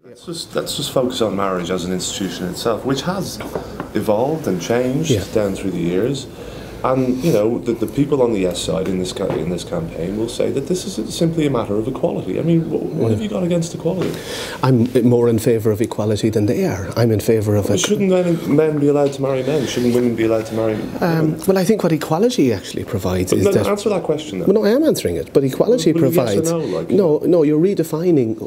Let's just focus on marriage as an institution itself, which has evolved and changed down through the years. And you know, the people on the yes side in this campaign will say that this is simply a matter of equality. I mean, what have you got against equality? I'm more in favour of equality than they are. I'm in favour of it. Shouldn't men be allowed to marry men? Shouldn't women be allowed to marry women? Well, I think what equality actually provides is that... Answer that question then. Well, no, I am answering it. But equality provides... Yes or no, like, no, you're redefining...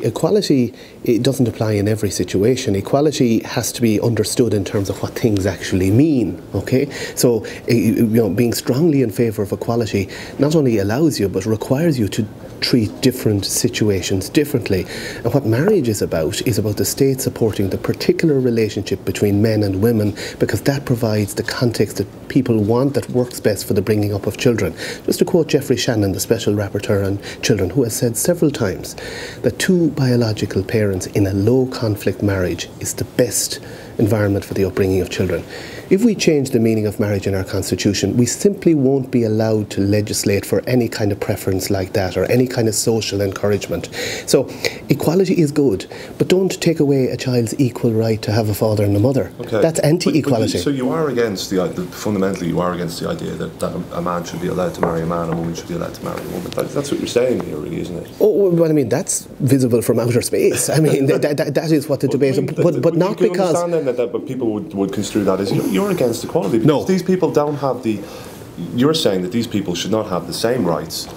Equality, it doesn't apply in every situation. Equality has to be understood in terms of what things actually mean, okay? So, you know, being strongly in favour of equality not only allows you, but requires you to treat different situations differently. And what marriage is about the state supporting the particular relationship between men and women, because that provides the context that people want, that works best for the bringing up of children. Just to quote Jeffrey Shannon, the Special Rapporteur on Children, who has said several times that two biological parents in a low conflict marriage is the best environment for the upbringing of children. If we change the meaning of marriage in our constitution, we simply won't be allowed to legislate for any kind of preference like that or any kind of social encouragement. So equality is good, but don't take away a child's equal right to have a father and a mother. Okay. That's anti-equality. So you are against fundamentally you are against the idea that a man should be allowed to marry a man and a woman should be allowed to marry a woman. That's what you're saying here, really, isn't it? Oh, well, I mean, that's visible from outer space. I mean, that is what the debate is. But not you can because... understand then that people would construe that as you're against equality, because these people don't have the... You're saying that these people should not have the same rights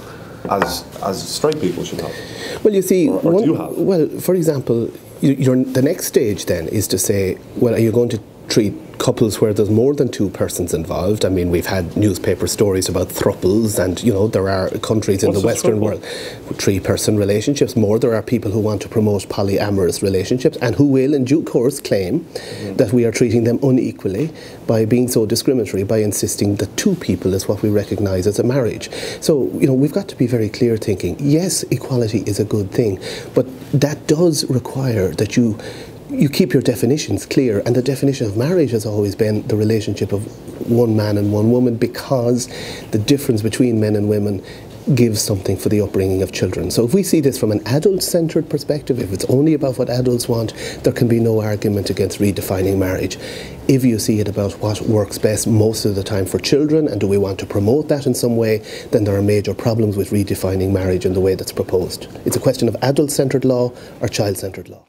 as straight people should have. Well, you see... Or do you have? Well, for example, the next stage then is to say, well, are you going to treat couples where there's more than two persons involved? I mean, we've had newspaper stories about thruples, and you know, there are countries in the Western world with three-person relationships. There are people who want to promote polyamorous relationships and who will in due course claim that we are treating them unequally by being so discriminatory, by insisting that two people is what we recognise as a marriage. So, you know, we've got to be very clear thinking. Yes, equality is a good thing, but that does require that you keep your definitions clear, and the definition of marriage has always been the relationship of one man and one woman, because the difference between men and women gives something for the upbringing of children. So if we see this from an adult-centred perspective, if it's only about what adults want, there can be no argument against redefining marriage. If you see it about what works best most of the time for children, and do we want to promote that in some way, then there are major problems with redefining marriage in the way that's proposed. It's a question of adult-centred law or child-centred law.